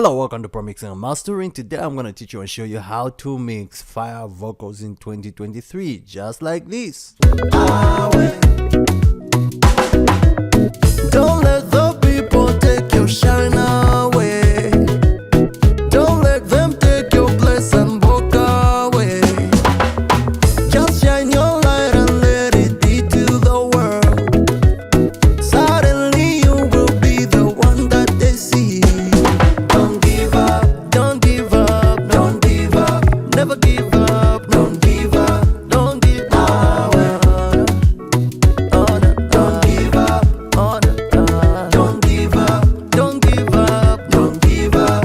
Hello, welcome to Mxing and Mastering. Today I'm going to teach you and show you how to mix fire vocals in 2023, just like this. Don't let the people take your shine away. Don't let them take your place and walk away. Just shine your light and let it be to the world. Suddenly you will be the one that they see. Don't give up, don't give up, don't give up. Never give up, don't give up, don't give up. Don't give up, don't give up, don't give up, don't give up.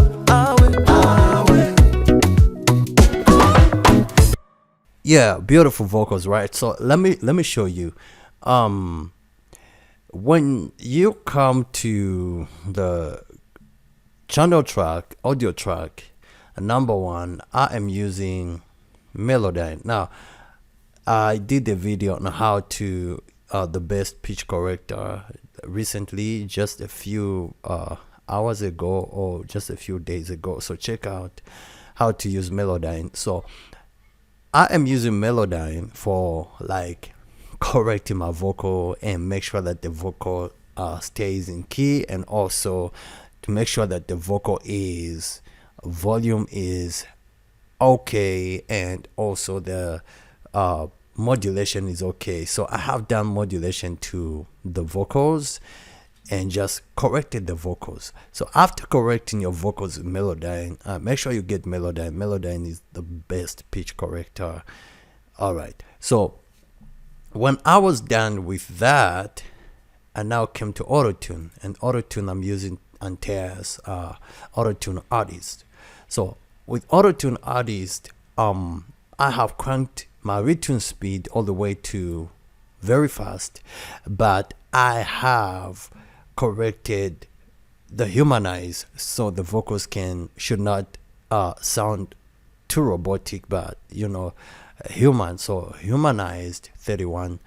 Yeah, beautiful vocals, right? So let me show you. When you come to the channel track, audio track, number one, I am using Melodyne. Now, I did a video on how to the best pitch corrector recently, just a few hours ago or just a few days ago. So check out how to use Melodyne. So I am using Melodyne for like correcting my vocal and make sure that the vocal stays in key, and also to make sure that the vocal is volume is okay, and also the modulation is okay. So I have done modulation to the vocals and just corrected the vocals. So after correcting your vocals with Melodyne, make sure you get Melodyne. Melodyne is the best pitch corrector. All right, so when I was done with that, I now came to Auto-Tune, and Auto-Tune I'm using Antare's Auto-Tune Artist. So with Auto-Tune Artist, I have cranked my retune speed all the way to very fast, but I have corrected the humanize so the vocals should not sound too robotic, but human. So humanized 31%,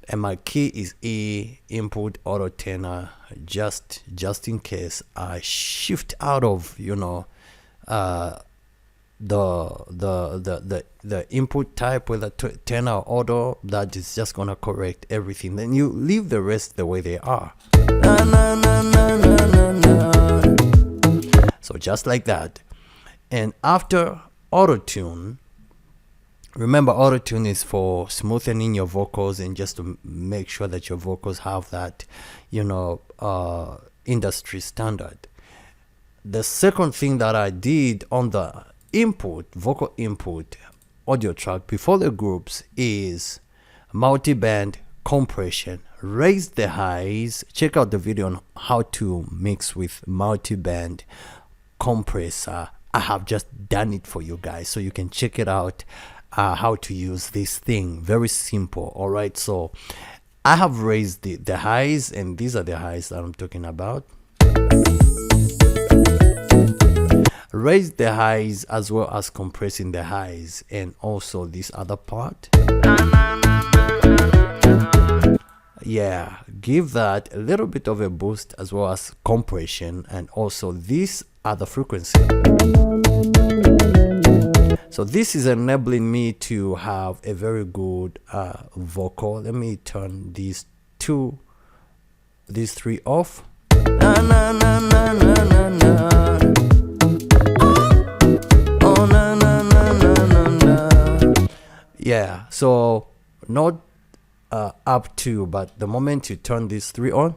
and my key is E, input auto tenor, just in case I shift out of the input type with a tenor auto. That is just gonna correct everything. Then you leave the rest the way they are. So just like that. And after auto-tune, remember, auto-tune is for smoothing your vocals and just to make sure that your vocals have that industry standard. The second thing that I did on the vocal input audio track before the groups is multi-band compression. Raise the highs. Check out the video on how to mix with multi-band compressor. I have just done it for you guys, so you can check it out, how to use this thing. Very simple. All right, so I have raised the highs, and these are the highs that I'm talking about. Raise the highs as well as compressing the highs, and also this other part. Yeah, give that a little bit of a boost as well as compression, and also this other frequency. So this is enabling me to have a very good vocal. Let me turn these three off. Yeah, so not up to, but the moment you turn these three on,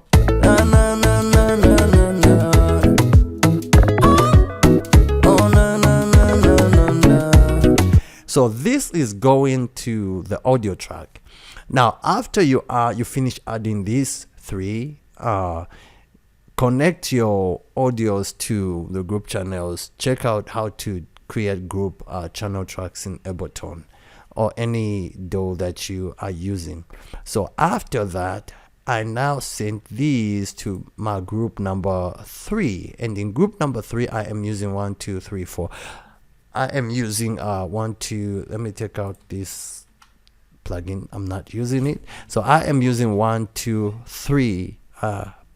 so this is going to the audio track. Now after you finish adding these three, connect your audios to the group channels. Check out how to create group channel tracks in Ableton or any DAW that you are using. So after that, I now sent these to my group number 3, and in group number 3 I am using 1, 2, 3, 4. I am using 1, 2. Let me take out this plugin. I'm not using it. So I am using 1, 2, 3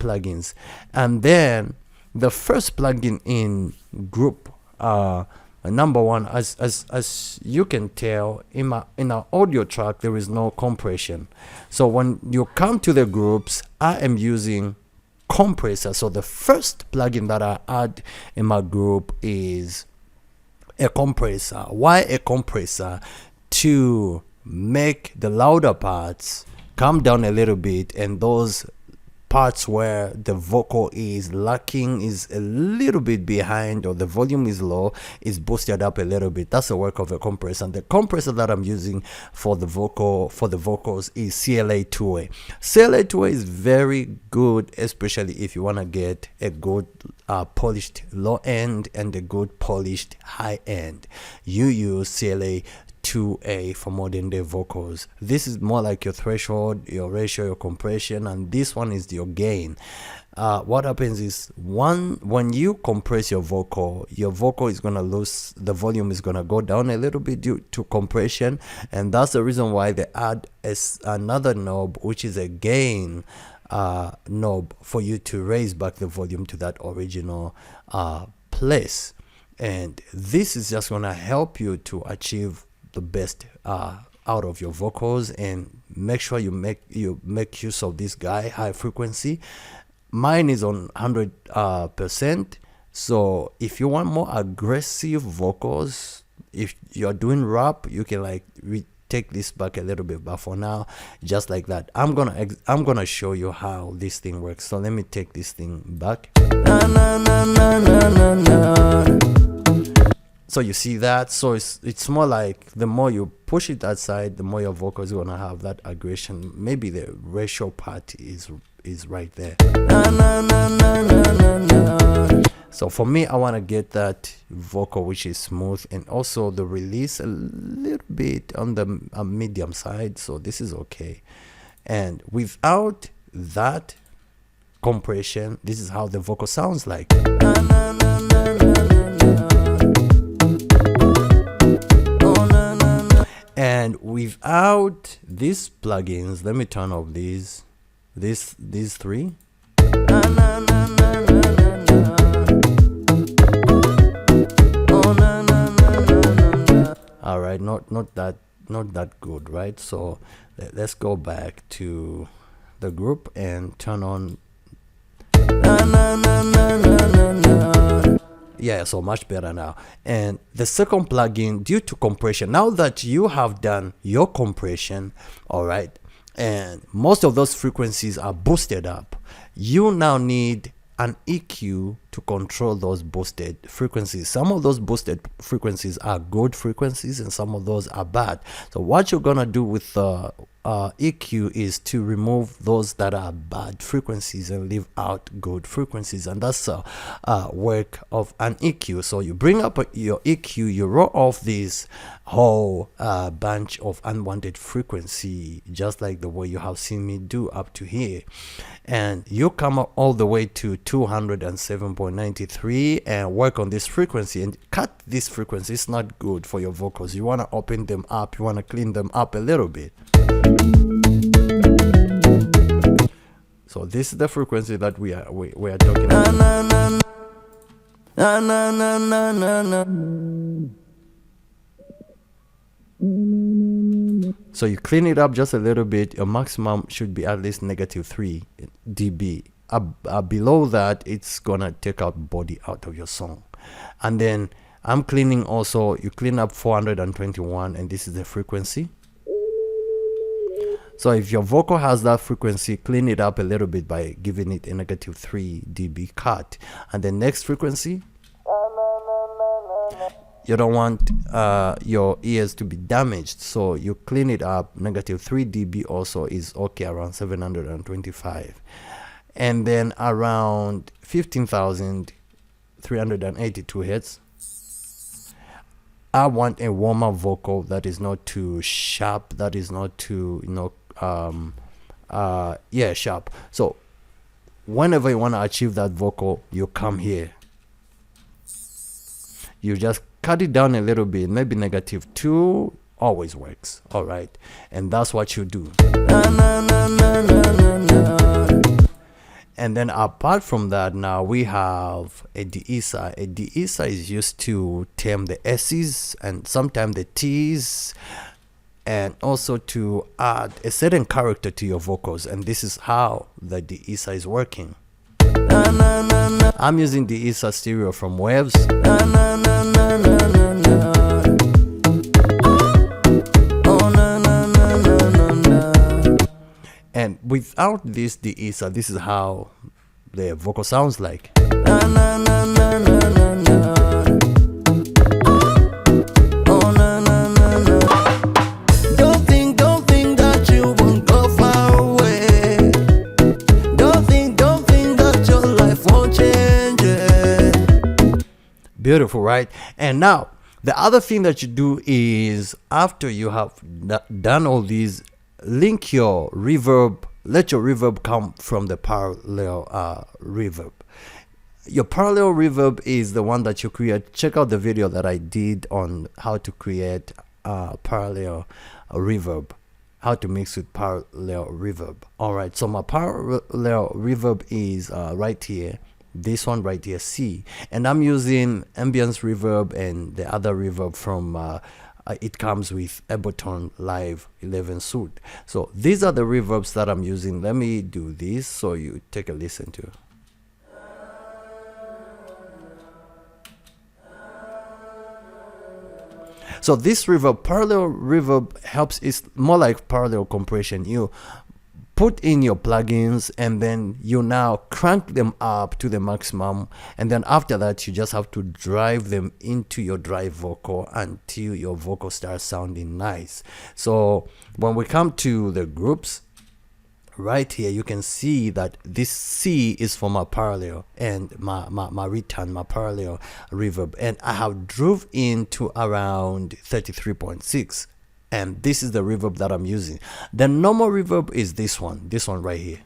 plugins, and then the first plugin in group, number one, as you can tell, in our audio track there is no compression. So when you come to the groups, I am using compressor. So the first plugin that I add in my group is a compressor. Why a compressor? To make the louder parts come down a little bit, and those parts where the vocal is lacking, is a little bit behind, or the volume is low, is boosted up a little bit. That's the work of a compressor. And the compressor that I'm using for the vocals is CLA 2A. CLA 2A is very good, especially if you want to get a good polished low end and a good polished high end. You use CLA 2A for modern day vocals. This is more like your threshold, your ratio, your compression, and this one is your gain. What happens is, when you compress your vocal is gonna lose, the volume is gonna go down a little bit due to compression, and that's the reason why they add another knob, which is a gain knob, for you to raise back the volume to that original place. And this is just gonna help you to achieve the best out of your vocals, and make sure you make use of this guy, high frequency. Mine is on 100%. So if you want more aggressive vocals, if you're doing rap, you can like take this back a little bit, but for now, just like that. I'm gonna show you how this thing works. So let me take this thing back. So you see that? So it's more like, the more you push it that side, the more your vocal is gonna have that aggression. Maybe the ratio part is right there. So for me, I want to get that vocal which is smooth, and also the release a little bit on the medium side. So this is okay. And without that compression, this is how the vocal sounds like. And without these plugins, let me turn off these three. All right, not that good, right? So let's go back to the group and turn on. Yeah, so much better now. And the second plugin, due to compression, now that you have done your compression, all right, and most of those frequencies are boosted up, you now need an EQ to control those boosted frequencies. Some of those boosted frequencies are good frequencies, and some of those are bad. So what you're gonna do with the EQ is to remove those that are bad frequencies and leave out good frequencies, and that's work of an EQ. So you bring up your EQ, you roll off this whole bunch of unwanted frequency, just like the way you have seen me do up to here, and you come up all the way to 207.93 and work on this frequency and cut this frequency. It's not good for your vocals. You want to open them up, you want to clean them up a little bit. So this is the frequency that we are talking about. So you clean it up just a little bit. Your maximum should be at least -3 dB. Below that, it's gonna take out body out of your song. And then I'm cleaning also, you clean up 421, and this is the frequency. So if your vocal has that frequency, clean it up a little bit by giving it a -3 dB cut. And the next frequency, you don't want your ears to be damaged, so you clean it up. -3 dB also is okay, around 725. And then around 15,382 hertz, I want a warmer vocal that is not too sharp, that is not too, sharp. So whenever you want to achieve that vocal, you come here, you just cut it down a little bit, maybe -2 always works. All right, and that's what you do. And then apart from that, now we have a de-esser. A de-esser is used to tame the S's and sometimes the T's, and also to add a certain character to your vocals. And this is how the de-esser is working. I'm using de-esser stereo from Waves. And without this de-esser, this is how the vocal sounds like. Don't think that you won't go far away. Don't think that your life won't change it. Beautiful, right? And now, the other thing that you do is, after you have done all these, link your reverb. Let your reverb come from the parallel reverb. Your parallel reverb is the one that you create. Check out the video that I did on how to create parallel reverb, how to mix with parallel reverb. All right, so my parallel reverb is right here, this one right here, C, and I'm using ambience reverb and the other reverb from it comes with Ableton Live 11 suite. So these are the reverbs that I'm using. Let me do this so you take a listen to. So this reverb, parallel reverb, helps. It's more like parallel compression. You put in your plugins and then you now crank them up to the maximum, and then after that you just have to drive them into your drive vocal until your vocal starts sounding nice. So when we come to the groups right here, you can see that this C is for my parallel and my return, my parallel reverb, and I have drove into around 33.6. And this is the reverb that I'm using. The normal reverb is this one right here.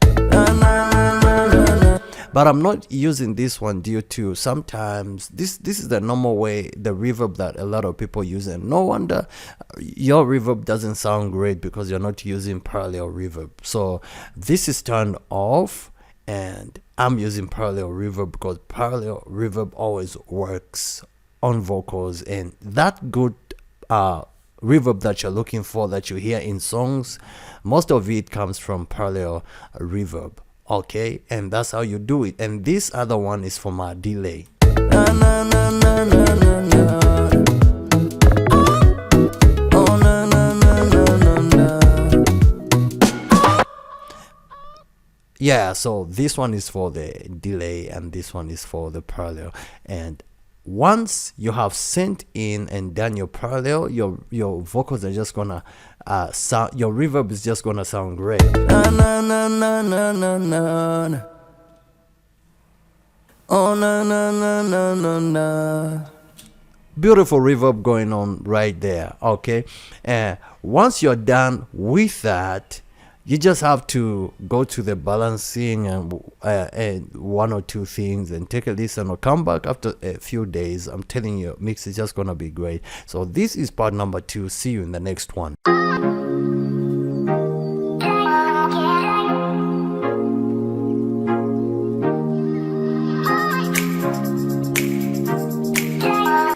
But I'm not using this one due to sometimes this is the normal way, the reverb that a lot of people use, and no wonder your reverb doesn't sound great because you're not using parallel reverb. So this is turned off, and I'm using parallel reverb because parallel reverb always works on vocals, and that good reverb that you're looking for, that you hear in songs, most of it comes from parallel reverb. Okay, and that's how you do it. And this other one is for my delay. Yeah, so this one is for the delay and this one is for the parallel. And once you have sent in and done your parallel, your vocals are just gonna sound, your reverb is just gonna sound great. Beautiful reverb going on right there. Okay, and once you're done with that, you just have to go to the balancing and one or two things and take a listen, or come back after a few days. I'm telling you, mix is just gonna be great. So this is part number 2. See you in the next one.